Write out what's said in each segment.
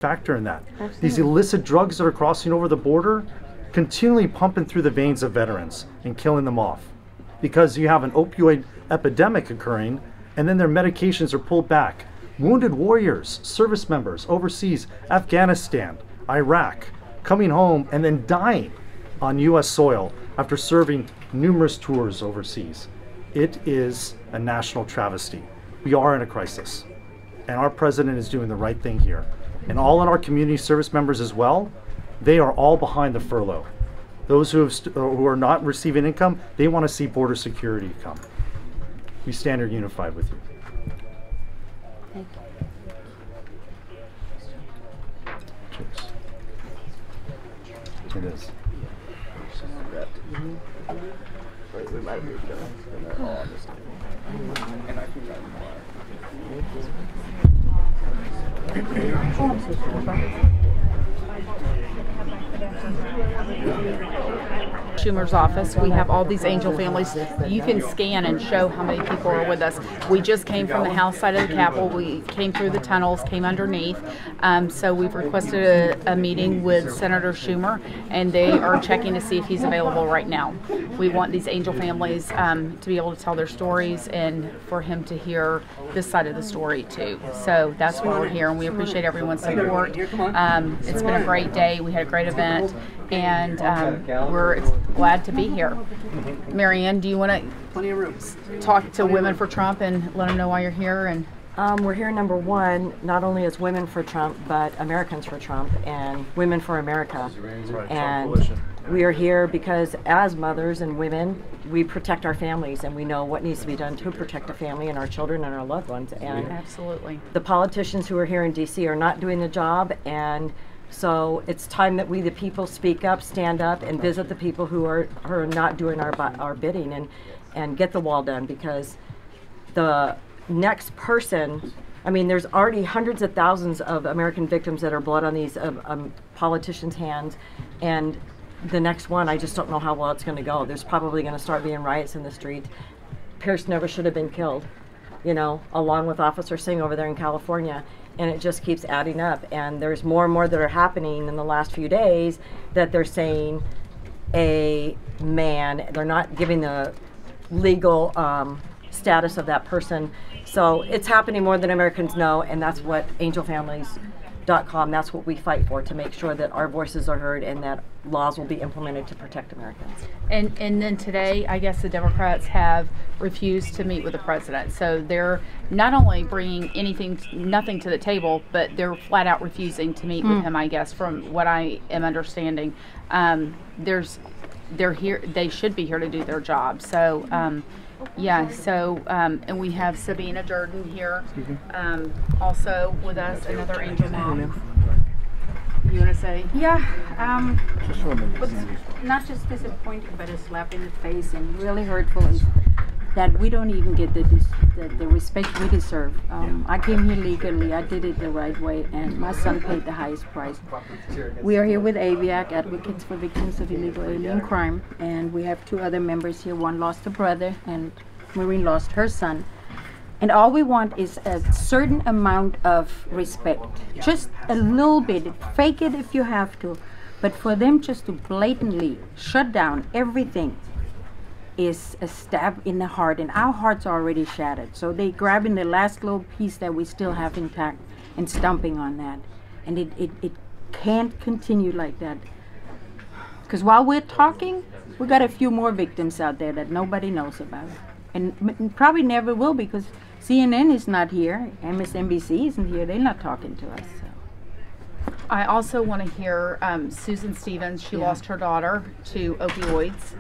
factor in that. Absolutely. These illicit drugs that are crossing over the border, continually pumping through the veins of veterans and killing them off. Because you have an opioid epidemic occurring, and then their medications are pulled back. Wounded warriors, service members overseas, Afghanistan, Iraq, coming home and then dying on US soil after serving numerous tours overseas. It is a national travesty. We are in a crisis, and our president is doing the right thing here. And all in our community service members as well, they are all behind the furlough. Those who are not receiving income, they want to see border security come. We stand here unified with you. Thank you. Cheers. It is. We might have moved on. And I think Schumer's office. We have all these angel families. You can scan and show how many people are with us. We just came from the House side of the Capitol. We came through the tunnels, came underneath. So we've requested a meeting with Senator Schumer, and they are checking to see if he's available right now. We want these angel families to be able to tell their stories and for him to hear this side of the story too. So that's why we're here, and we appreciate everyone's support. It's been a great day. We had a great event, and we're glad to be here. Marianne, do you want to talk to Women for Trump and let them know why you're here? And We're here, number one, not only as Women for Trump, but Americans for Trump and Women for America. And we are here because as mothers and women, we protect our families, and we know what needs to be done to protect the family and our children and our loved ones. And absolutely, the politicians who are here in D.C. are not doing the job, and so it's time that we, the people, speak up, stand up, and visit the people who are not doing our bidding, and get the wall done, because the next person, I mean, there's already hundreds of thousands of American victims that are blood on these politicians' hands, and the next one, I just don't know how well it's going to go. There's probably going to start being riots in the street. Pierce never should have been killed, you know, along with Officer Singh over there in California. And it just keeps adding up. And there's more and more that are happening in the last few days that they're saying a man, they're not giving the legal status of that person. So it's happening more than Americans know, and that's what angelfamilies.com, that's what we fight for, to make sure that our voices are heard and that laws will be implemented to protect Americans. And then today, I guess the Democrats have refused to meet with the president. So they're not only bringing nothing to the table, but they're flat out refusing to meet with him, I guess, from what I am understanding. They're here, they should be here to do their job. So, yeah, so, and we have Sabina Jordan here, also with us, another angel mom. You want to say? Yeah, what's not just disappointing, but a slap in the face and really hurtful is that we don't even get the respect we deserve. I came here legally, I did it the right way, and my son paid the highest price. We are here with AVIAC, Advocates for Victims of Illegal Alien Crime, and we have two other members here. One lost a brother, and Maureen lost her son. And all we want is a certain amount of respect. Just a little bit. Fake it if you have to. But for them just to blatantly shut down everything is a stab in the heart. And our hearts are already shattered. So they grabbing the last little piece that we still have intact and stomping on that. And it can't continue like that. Because while we're talking, we got a few more victims out there that nobody knows about. And probably never will, because CNN is not here, MSNBC isn't here, they're not talking to us. So. I also want to hear Susan Stevens. She lost her daughter to opioids,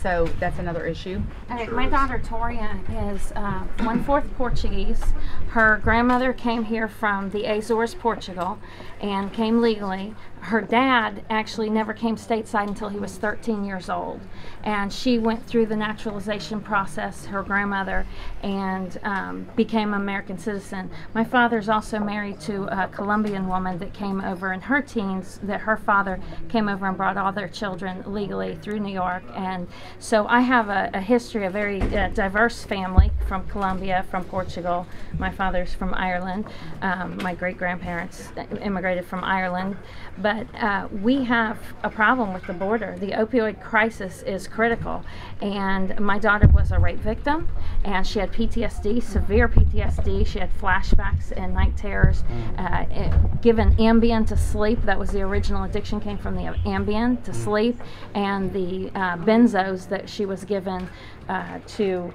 so that's another issue. My daughter Toria is 1/4 Portuguese. Her grandmother came here from the Azores, Portugal, and came legally. Her dad actually never came stateside until he was 13 years old, and she went through the naturalization process, her grandmother, and became an American citizen. My father's also married to a Colombian woman that came over in her teens, that her father came over and brought all their children legally through New York. And so I have a history, a very diverse family from Colombia, from Portugal. My father's from Ireland. My great-grandparents immigrated from Ireland. But we have a problem with the border. The opioid crisis is critical. And my daughter was a rape victim, and she had PTSD, severe PTSD. She had flashbacks and night terrors. Given Ambien to sleep. That was the original addiction, came from the Ambien to sleep, and the benzos that she was given to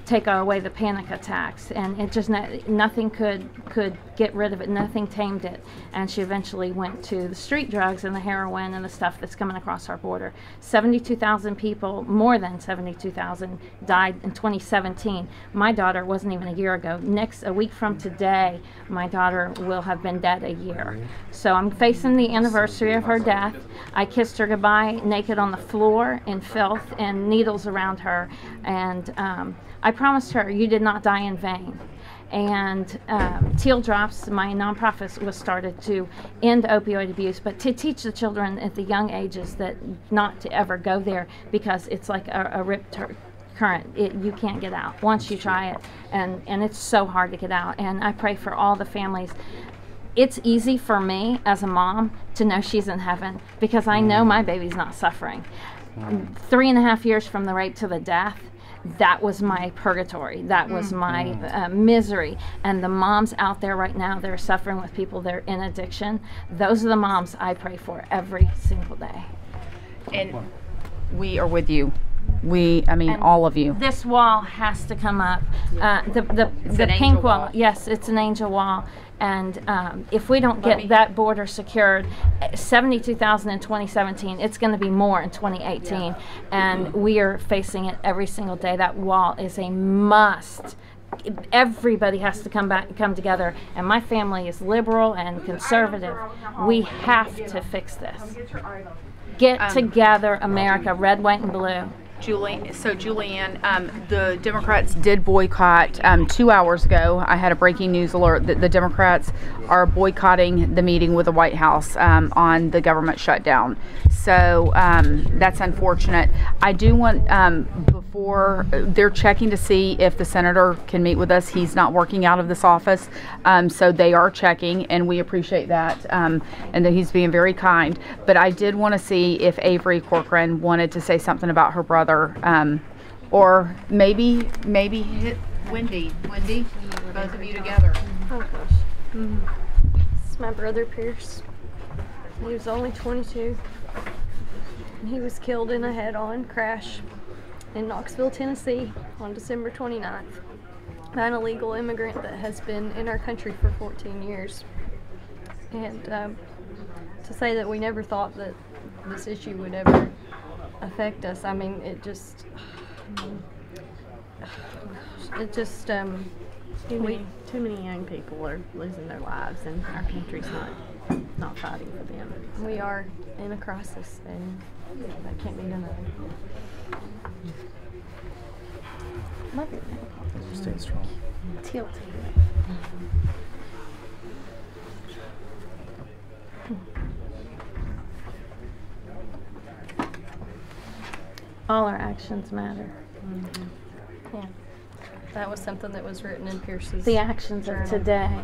take away the panic attacks, and it just nothing could get rid of it. Nothing tamed it, and she eventually went to the street drugs and the heroin and the stuff that's coming across our border. 72,000 people, more than 72,000, died in 2017. My daughter wasn't even a year ago. A week from today, my daughter will have been dead a year. So I'm facing the anniversary of her death. I kissed her goodbye naked on the floor in filth and needles around her. And I promised her, you did not die in vain. And Teal Drops, my nonprofit, was started to end opioid abuse, but to teach the children at the young ages that not to ever go there, because it's like a ripped current. You can't get out once you try it, and it's so hard to get out. And I pray for all the families. It's easy for me as a mom to know she's in heaven, because I know my baby's not suffering. 3.5 years from the rape to the death, that was my purgatory. That was my misery. And the moms out there right now, they're suffering with people that are in addiction. Those are the moms I pray for every single day. And we are with you. I mean, all of you. This wall has to come up. The pink wall. Yes, it's an angel wall. And if we don't get that border secured, 72,000 in 2017, it's going to be more in 2018. Yeah. And we are facing it every single day. That wall is a must. Everybody has to come together. And my family is liberal and conservative. We have to fix this. Get together, America, red, white, and blue. Julianne, the Democrats did boycott 2 hours ago. I had a breaking news alert that the Democrats are boycotting the meeting with the White House on the government shutdown. So that's unfortunate. I do want, before they're checking to see if the senator can meet with us. He's not working out of this office, so they are checking, and we appreciate that, and that he's being very kind. But I did want to see if Avery Corcoran wanted to say something about her brother. Or maybe hit Wendy, both of you together. Oh gosh. This is my brother Pierce. He was only 22. And he was killed in a head-on crash in Knoxville, Tennessee on December 29th by an illegal immigrant that has been in our country for 14 years. And to say that we never thought that this issue would ever affect us, I mean, too many young people are losing their lives, and our country's not fighting for them. We are in a crisis, and that can't be done. Love you. Stay strong. Tilt. All our actions matter. Yeah. That was something that was written in Pierce's The actions journal. of today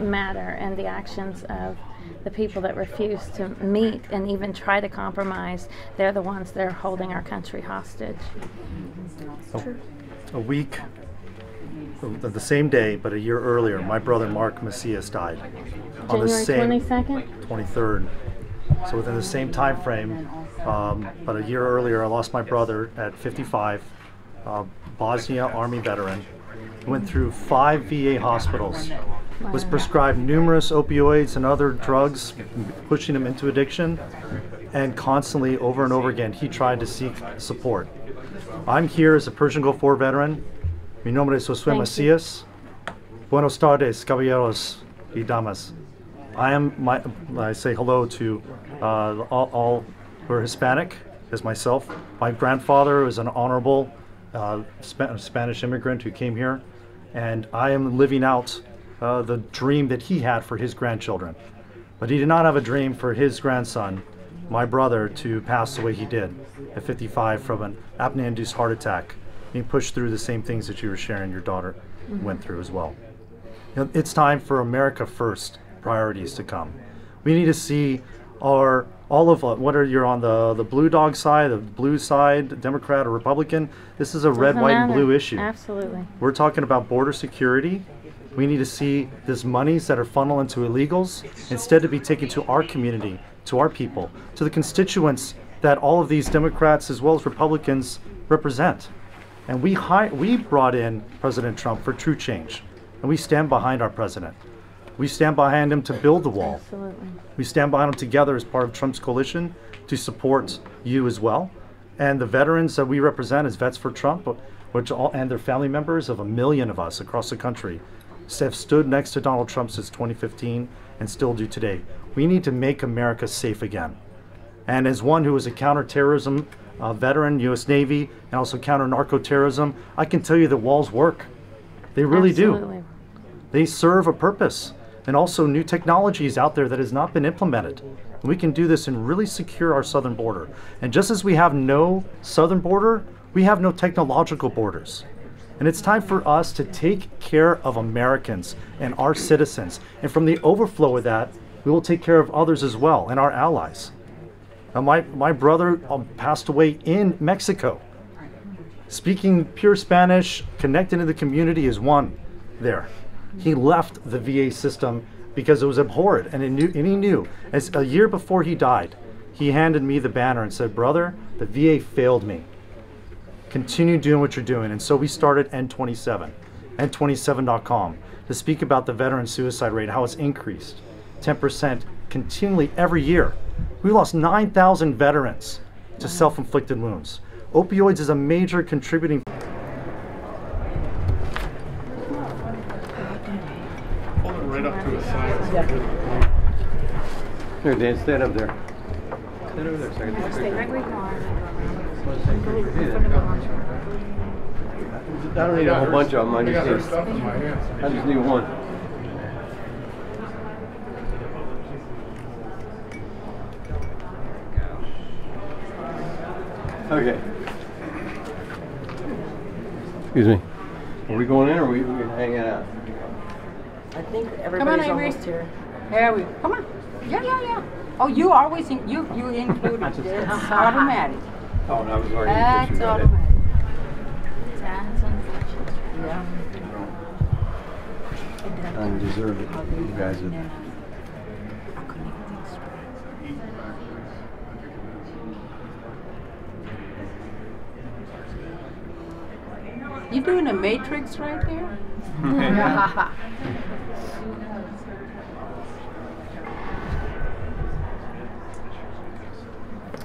matter, and the actions of the people that refuse to meet and even try to compromise, they're the ones that are holding our country hostage. A week, the same day, but a year earlier, my brother Mark Macias died. On the January same 22nd? 23rd. So within the same time frame, but a year earlier, I lost my brother at 55, Bosnia Army veteran. Went through 5 VA hospitals, was prescribed numerous opioids and other drugs, pushing him into addiction, and constantly, over and over again, he tried to seek support. I'm here as a Persian Gulf War veteran. Mi nombre es Josué Macias. Buenos tardes, caballeros y damas. I say hello to all who are Hispanic, as myself. My grandfather was an honorable Spanish immigrant who came here, and I am living out the dream that he had for his grandchildren. But he did not have a dream for his grandson, my brother, to pass the way he did at 55 from an apnea-induced heart attack, being pushed through the same things that you were sharing your daughter went through as well. You know, it's time for America First priorities to come. We need to see whether you're on the blue dog side, the blue side, Democrat or Republican, this is a red, white, and blue issue. Absolutely. We're talking about border security. We need to see this monies that are funneled into illegals instead to be taken to our community, to our people, to the constituents that all of these Democrats as well as Republicans represent. And we brought in President Trump for true change, and we stand behind our president. We stand behind him to build the wall. Absolutely. We stand behind him together as part of Trump's coalition to support you as well. And the veterans that we represent as Vets for Trump, and their family members of 1 million of us across the country, have stood next to Donald Trump since 2015 and still do today. We need to make America safe again. And as one who was a counterterrorism veteran, U.S. Navy, and also counter-narco-terrorism, I can tell you that walls work. They really Absolutely. do. They serve a purpose. And also new technologies out there that has not been implemented. And we can do this and really secure our southern border. And just as we have no southern border, we have no technological borders. And it's time for us to take care of Americans and our citizens. And from the overflow of that, we will take care of others as well and our allies. Now, my brother passed away in Mexico. Speaking pure Spanish, connecting to the community is one there. He left the VA system because it was abhorrent, and he knew. As a year before he died, he handed me the banner and said, "Brother, the VA failed me. Continue doing what you're doing." And so we started N27, N27.com, to speak about the veteran suicide rate, how it's increased 10% continually every year. We lost 9,000 veterans to self-inflicted wounds. Opioids is a major contributing. Right up to the side. Here, Dan, stand up there. Stand over there a second. Stay right where you are. I don't need a whole bunch of them. I got her stuff in my hands. I just need one. Okay. Excuse me. Are we going in or are we hanging out? I think everybody's Avery. almost here. There we come on. Yeah. Oh, you always you included this. It's automatic. Oh, no, I was already That's picture of it. automatic. Yeah. Undeserved. You guys have. You doing a matrix right there?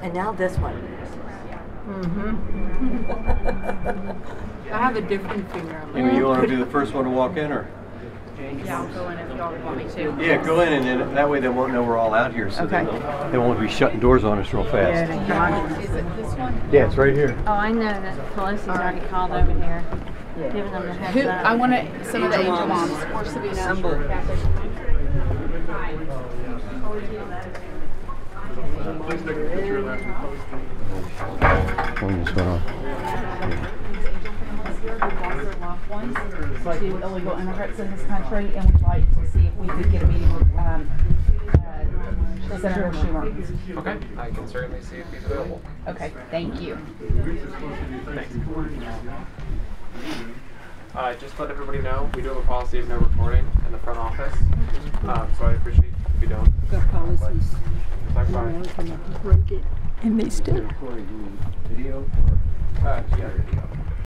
And now this one. I have a different finger. You want to be the first one to walk in, or? Yeah, I'll go in if y'all want me to. Yeah, go in, and then that way they won't know we're all out here, so they won't be shutting doors on us real fast. Is it this one? Yeah, it's right here. Oh, I know that Pelosi's already called over here, giving them the heads up. I want some of the angel moms. Or Sabina. Please take a picture of that. Turn this one off. To illegal immigrants in this country, and we'd like to see if we could get a meeting with Senator Schumer. Okay, I can certainly see if he's available. Okay, thank you. Thanks. Just to let everybody know, we do have a policy of no recording in the front office, so I appreciate if you don't. Got policies. Talk about it. Break it, and they still. Video? Yeah, video.